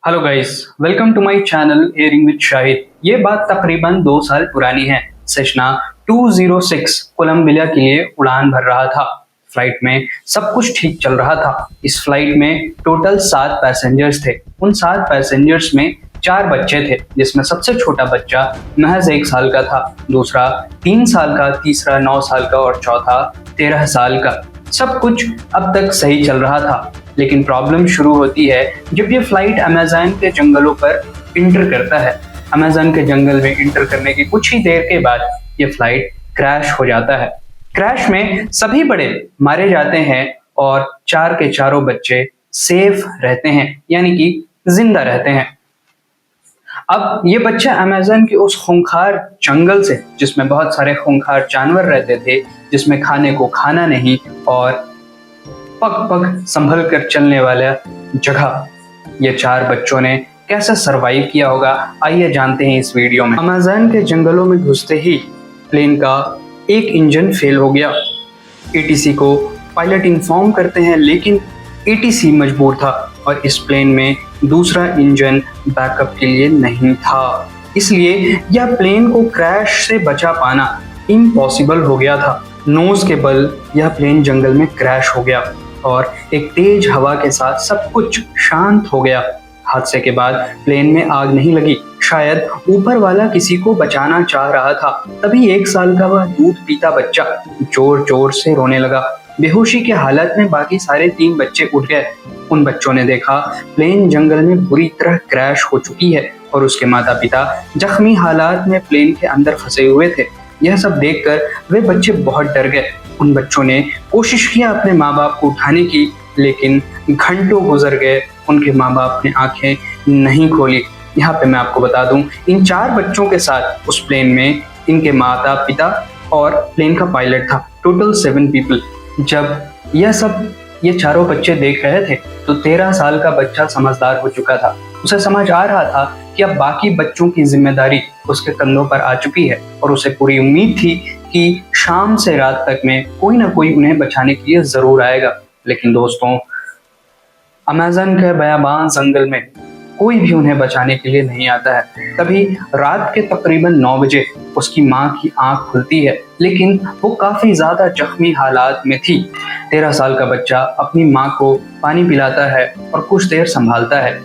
Hello guys, welcome to my channel airing with Shahid. ये बात तकरीबन 2 साल पुरानी है। सेशना 206 कोलंबिया के लिए उड़ान भर रहा था। फ्लाइट में सब कुछ ठीक चल रहा था। इस फ्लाइट में टोटल 7 पैसेंजर्स थे। उन 7 पैसेंजर्स में 4 बच्चे थे, जिसमें सबसे छोटा बच्चा महज 1 साल का था, दूसरा 3 साल का, तीसरा 9 साल का और चौथा 13 साल का। सब कुछ अब तक सही चल रहा था, लेकिन प्रॉब्लम शुरू होती है जब ये फ्लाइट अमेज़न के जंगलों पर इंटर करता है। अमेज़न के जंगल में इंटर करने की कुछ ही देर के बाद ये फ्लाइट क्रैश हो जाता है। क्रैश में सभी बड़े मारे जाते हैं और 4 के चारों बच्चे सेफ रहते हैं, यानी कि जिंदा रहते हैं। अब ये बच्चे अमेज़न के उस खूंखार जंगल से, जिसमें बहुत सारे खूंखार जानवर रहते थे, जिसमें खाने को खाना नहीं और पग पग संभल कर चलने वाला जगह, ये 4 बच्चों ने कैसे सरवाइव किया होगा, आइए जानते हैं इस वीडियो में। अमेज़न के जंगलों में घुसते ही प्लेन का एक इंजन फेल हो गया। एटीसी को पायलट इन्फॉर्म करते हैं, लेकिन एटीसी मजबूर था और इस प्लेन में दूसरा इंजन बैकअप के लिए नहीं था। इसलिए यह प्लेन को क्रैश से बचा पाना इम्पॉसिबल हो गया था। नोज के बल यह प्लेन जंगल में क्रैश हो गया और एक तेज हवा के साथ सब कुछ शांत हो गया। हादसे के बाद प्लेन में आग नहीं लगी। शायद ऊपर वाला किसी को बचाना चाह रहा था। तभी 1 साल का वह दूध पीता बच्चा जोर जोर से रोने लगा। बेहोशी के हालत में बाकी सारे 3 बच्चे उठ गए। उन बच्चों ने देखा प्लेन जंगल में बुरी तरह क्रैश हो चुकी है और उसके माता पिता जख्मी हालात में प्लेन के अंदर फंसे हुए थे। यह सब देखकर वे बच्चे बहुत डर गए। उन बच्चों ने कोशिश किया अपने माँ बाप को उठाने की, लेकिन घंटों गुजर गए, उनके माँ बाप ने आंखें नहीं खोली। यहाँ पे मैं आपको बता दूं, इन 4 बच्चों के साथ उस प्लेन में इनके माता पिता और प्लेन का पायलट था। Total 7 people. जब ये चारों बच्चे देख रहे थे तो 13 साल का बच्चा समझदार हो चुका था। उसे समझ आ रहा था कि अब बाकी बच्चों की जिम्मेदारी उसके कंधों पर आ चुकी है और उसे पूरी उम्मीद थी कि शाम से रात तक में कोई ना कोई उन्हें बचाने के लिए जरूर आएगा। लेकिन दोस्तों, अमेज़न के बयाबान जंगल में कोई भी उन्हें बचाने के लिए नहीं आता है। तभी रात के तकरीबन 9 बजे उसकी माँ की आंख खुलती है, लेकिन वो काफी ज्यादा जख्मी हालात में थी। 13 साल का बच्चा अपनी माँ को पानी पिलाता है और कुछ देर संभालता है।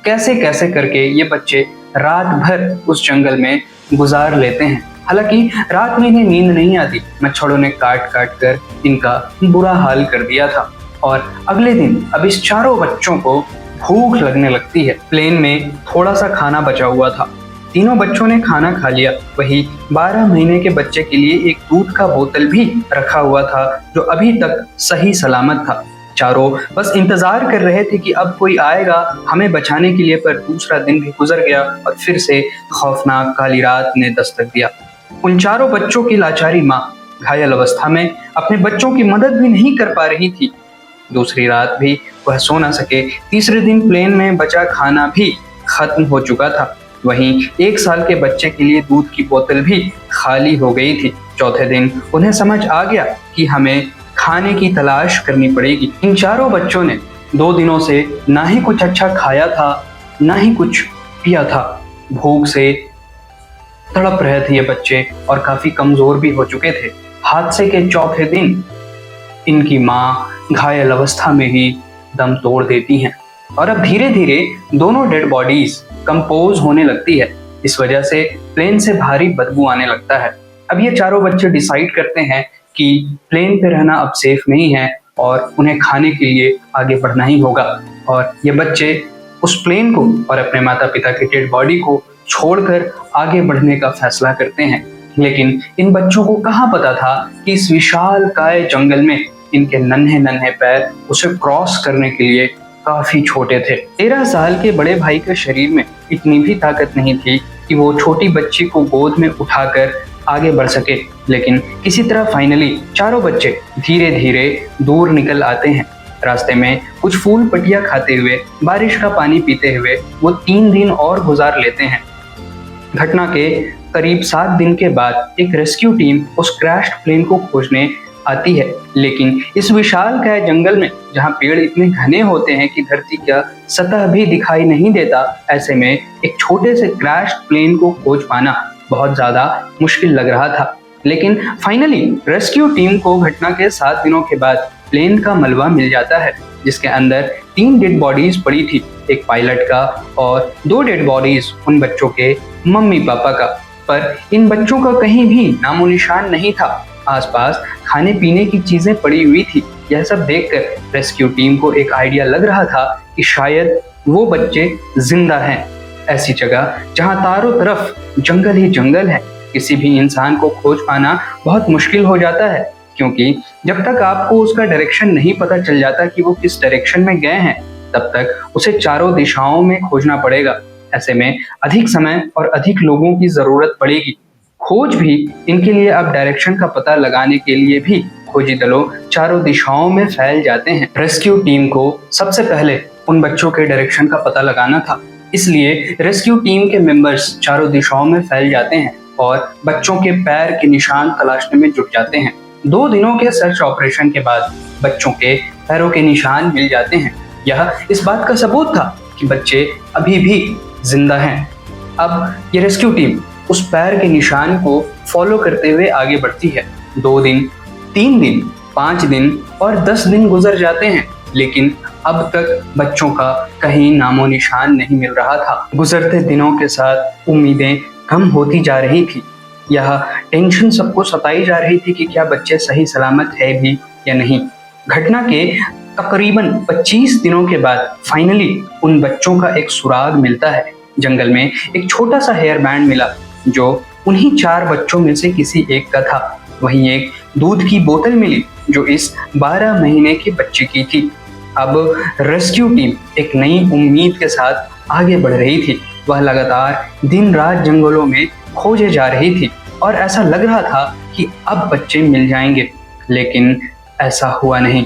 कैसे कैसे करके ये बच्चे रात भर उस जंगल में गुजार लेते हैं। हालांकि रात में इन्हें नींद नहीं आती। मच्छरों ने काट काट कर इनका बुरा हाल कर दिया था और अगले दिन अब इस चारों बच्चों को भूख लगने लगती है। प्लेन में थोड़ा सा खाना बचा हुआ था। तीनों बच्चों ने खाना खा लिया। वही 12 महीने के बच्चे के लिए एक दूध का बोतल भी रखा हुआ था, जो अभी तक सही सलामत था। चारों बस इंतजार कर रहे थे कि अब कोई आएगा हमें बचाने के लिए, पर दूसरा दिन भी गुजर गया और फिर से खौफनाक काली रात ने दस्तक दिया। उन चारों बच्चों की लाचारी माँ घायल अवस्था में अपने बच्चों की मदद भी नहीं कर पा रही थी। दूसरी रात भी वह सो न सके। तीसरे दिन प्लेन में बचा खाना भी खत्म हो चुका था। वहीं 1 साल के बच्चे के लिए दूध की बोतल भी खाली हो गई थी। चौथे दिन उन्हें समझ आ गया कि हमें खाने की तलाश करनी पड़ेगी। इन चारों बच्चों ने 2 दिनों से ना ही कुछ अच्छा खाया था, ना ही कुछ पिया था। भूख से तड़प रहे थे ये बच्चे और काफी कमजोर भी हो चुके थे। हादसे के चौथे दिन इनकी माँ घायल अवस्था में ही दम तोड़ देती हैं और अब धीरे धीरे दोनों डेड बॉडीज कंपोज होने लगती है। इस वजह से प्लेन से भारी बदबू आने लगता है। अब ये चारों बच्चे डिसाइड करते हैं कि प्लेन पे रहना अब सेफ नहीं है और उन्हें खाने के लिए आगे बढ़ना ही होगा। और ये बच्चे उस प्लेन को और अपने माता पिता की डेड बॉडी को छोड़कर आगे बढ़ने का फैसला करते हैं। लेकिन इन बच्चों को कहाँ पता था कि इस विशाल काय जंगल में इनके नन्हे नन्हे पैर उसे क्रॉस करने के लिए काफी छोटे थे। 13 साल के बड़े भाई के शरीर में इतनी भी ताकत नहीं थी कि वो छोटी बच्ची को गोद में उठाकर आगे बढ़ सके। लेकिन किसी तरह फाइनली चारों बच्चे धीरे धीरे दूर निकल आते हैं। रास्ते में कुछ फूल पटिया खाते हुए, बारिश का पानी पीते हुए वो 3 दिन और गुजार लेते हैं। घटना के करीब 7 दिन के बाद एक रेस्क्यू टीम उस क्रैश्ड प्लेन को खोजने आती है। लेकिन इस विशालकाय जंगल में जहाँ पेड़ इतने घने होते हैं कि धरती का सतह भी दिखाई नहीं देता, ऐसे में एक छोटे से क्रैश प्लेन को खोज पाना बहुत ज्यादा मुश्किल लग रहा था। लेकिन फाइनली रेस्क्यू टीम को घटना के 7 दिनों के बाद प्लेन का मलबा मिल जाता है, जिसके अंदर 3 डेड बॉडीज पड़ी थी, एक पायलट का और 2 डेड बॉडीज उन बच्चों के मम्मी पापा का। पर इन बच्चों का कहीं भी नामो निशान नहीं था। आसपास खाने पीने की चीजें पड़ी हुई थी। यह सब देखकर रेस्क्यू टीम को एक आइडिया लग रहा था कि शायद वो बच्चे जिंदा हैं। ऐसी जगह जहां चारों तरफ जंगल ही जंगल है, किसी भी इंसान को खोज पाना बहुत मुश्किल हो जाता है, क्योंकि जब तक आपको उसका डायरेक्शन नहीं पता चल जाता कि वो किस डायरेक्शन में गए हैं, तब तक उसे चारों दिशाओं में खोजना पड़ेगा। ऐसे में अधिक समय और अधिक लोगों की जरूरत पड़ेगी। खोज भी इनके लिए अब डायरेक्शन का पता लगाने के लिए भी खोजी दलों चारों दिशाओं में फैल जाते हैं। रेस्क्यू टीम को सबसे पहले उन बच्चों के डायरेक्शन का पता लगाना था, इसलिए रेस्क्यू टीम के मेंबर्स चारों दिशाओं में फैल जाते हैं और बच्चों के पैर के निशान तलाशने में जुट जाते हैं। 2 दिनों के सर्च ऑपरेशन के बाद बच्चों के पैरों के निशान मिल जाते हैं। यह इस बात का सबूत था कि बच्चे अभी भी जिंदा हैं। अब ये रेस्क्यू टीम उस पैर के निशान को फॉलो करते हुए आगे बढ़ती है। 2 दिन, 3 दिन, 5 दिन और 10 दिन गुजर जाते हैं, लेकिन अब तक बच्चों का कहीं नामो निशान नहीं मिल रहा था। गुजरते दिनों के साथ उम्मीदें कम होती जा रही थी। यह टेंशन सबको सताई जा रही थी कि क्या बच्चे सही सलामत है भी या नहीं। घटना के तकरीबन 25 दिनों के बाद फाइनली उन बच्चों का एक सुराग मिलता है। जंगल में एक छोटा सा हेयर बैंड मिला जो उन्हीं 4 बच्चों में से किसी एक का था। वहीं एक दूध की बोतल मिली जो इस 12 महीने के बच्चे की थी। अब रेस्क्यू टीम एक नई उम्मीद के साथ आगे बढ़ रही थी। वह लगातार दिन रात जंगलों में खोजे जा रही थी और ऐसा लग रहा था कि अब बच्चे मिल जाएंगे, लेकिन ऐसा हुआ नहीं।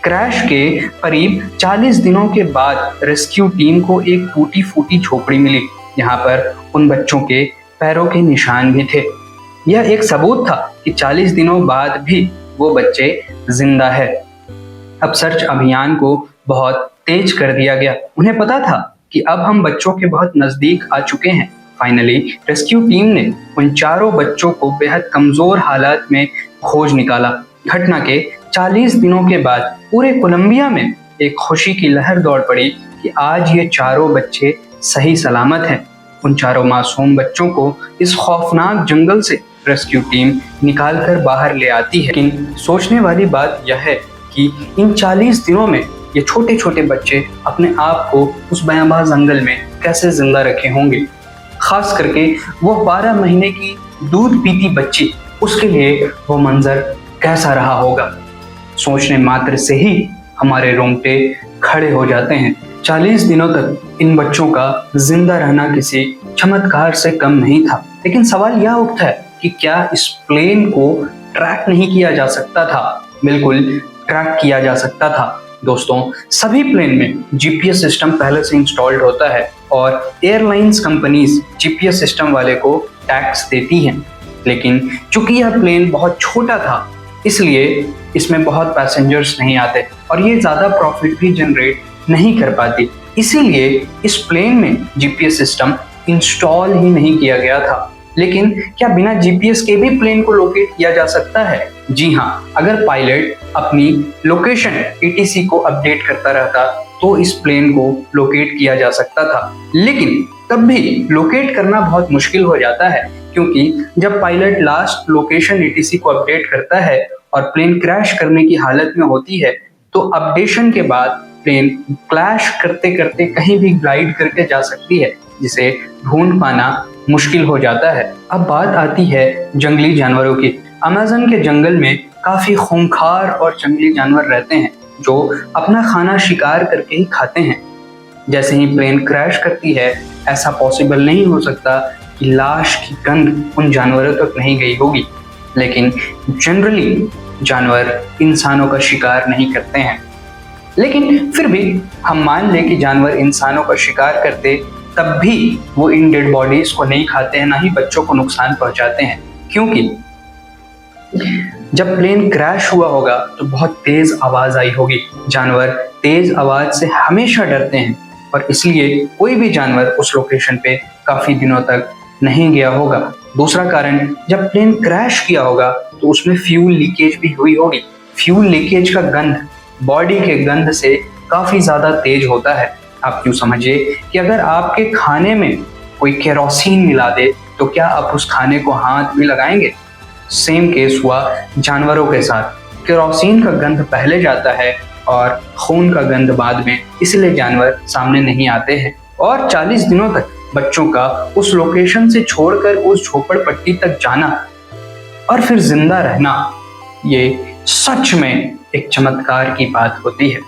क्रैश के करीब 40 दिनों के बाद रेस्क्यू टीम को एक टूटी फूटी झोपड़ी मिली, जहां पर उन बच्चों के पैरों के निशान भी थे। यह एक सबूत था कि 40 दिनों बाद भी वो बच्चे जिंदा है। अब सर्च अभियान को बहुत तेज कर दिया गया। उन्हें पता था कि अब हम बच्चों के बहुत नजदीक आ चुके हैं। फाइनली रेस्क्यू टीम ने उन चारों बच्चों को बेहद कमजोर हालात में खोज निकाला। घटना के 40 दिनों के बाद पूरे कोलंबिया में एक खुशी की लहर दौड़ पड़ी कि आज ये चारों बच्चे सही सलामत हैं। उन चारों मासूम बच्चों को इस खौफनाक जंगल से रेस्क्यू टीम निकालकर बाहर ले आती है। लेकिन सोचने वाली बात यह है कि इन 40 दिनों में ये छोटे छोटे बच्चे अपने आप को उस भयावह जंगल में कैसे जिंदा रखे होंगे। खास करके वो 12 महीने की दूध पीती बच्ची, उसके लिए वो मंजर कैसा रहा होगा। सोचने मात्र से ही हमारे रोंगटे खड़े हो जाते हैं। 40 दिनों तक इन बच्चों का जिंदा रहना किसी चमत्कार से कम नहीं था। लेकिन सवाल यह उठता है कि क्या इस प्लेन को ट्रैक नहीं किया जा सकता था? बिल्कुल ट्रैक किया जा सकता था। दोस्तों, सभी प्लेन में जीपीएस सिस्टम पहले से इंस्टॉल्ड होता है और एयरलाइंस कंपनीज जीपीएस सिस्टम वाले को टैक्स देती हैं। लेकिन चूंकि यह प्लेन बहुत छोटा था, इसलिए इसमें बहुत पैसेंजर्स नहीं आते और ये ज़्यादा प्रॉफिट भी जनरेट नहीं कर पाती। इसीलिए इस प्लेन में जीपीएस सिस्टम इंस्टॉल ही नहीं किया गया था। लेकिन क्या बिना जीपीएस के भी प्लेन को लोकेट किया जा सकता है? जी हाँ, अगर पायलट अपनी लोकेशन एटीसी को अपडेट करता रहता तो इस प्लेन को लोकेट किया जा सकता था। लेकिन तब भी लोकेट करना बहुत मुश्किल हो जाता है, क्योंकि जब पायलट लास्ट लोकेशन एटीसी को अपडेट करता है और प्लेन क्रैश करने की हालत में होती है, तो अपडेशन के बाद प्लेन क्रैश करते करते कहीं भी ग्लाइड करके जा सकती है, जिसे ढूंढ पाना मुश्किल हो जाता है। अब बात आती है जंगली जानवरों की। अमेज़न के जंगल में काफी खूंखार और जंगली जानवर रहते हैं जो अपना खाना शिकार करके ही खाते हैं। जैसे ही प्लेन क्रैश करती है, ऐसा पॉसिबल नहीं हो सकता कि लाश की गंध उन जानवरों तक नहीं गई होगी। लेकिन जनरली जानवर इंसानों का शिकार नहीं करते हैं। लेकिन फिर भी हम मान लें कि जानवर इंसानों का शिकार करते, तब भी वो इन डेड बॉडीज को नहीं खाते हैं, ना ही बच्चों को नुकसान पहुंचाते हैं, क्योंकि जब प्लेन क्रैश हुआ होगा तो बहुत तेज आवाज आई होगी। जानवर तेज आवाज से हमेशा डरते हैं और इसलिए कोई भी जानवर उस लोकेशन पे काफी दिनों तक नहीं गया होगा। दूसरा कारण, जब प्लेन क्रैश किया होगा तो उसमें फ्यूल लीकेज भी हुई होगी। फ्यूल लीकेज का गंध बॉडी के गंध से काफी ज्यादा तेज होता है। आप यूं समझिए कि अगर आपके खाने में कोई केरोसिन मिला दे तो क्या आप उस खाने को हाथ भी लगाएंगे? सेम केस हुआ जानवरों के साथ। केरोसिन का गंध पहले जाता है और खून का गंध बाद में, इसलिए जानवर सामने नहीं आते हैं। और 40 दिनों तक बच्चों का उस लोकेशन से छोड़कर उस झोपड़पट्टी तक जाना और फिर जिंदा रहना, ये सच में एक चमत्कार की बात होती है।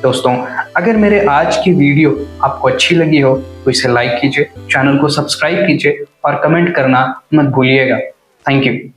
दोस्तों, अगर मेरे आज की वीडियो आपको अच्छी लगी हो तो इसे लाइक कीजिए, चैनल को सब्सक्राइब कीजिए और कमेंट करना मत भूलिएगा। Thank you.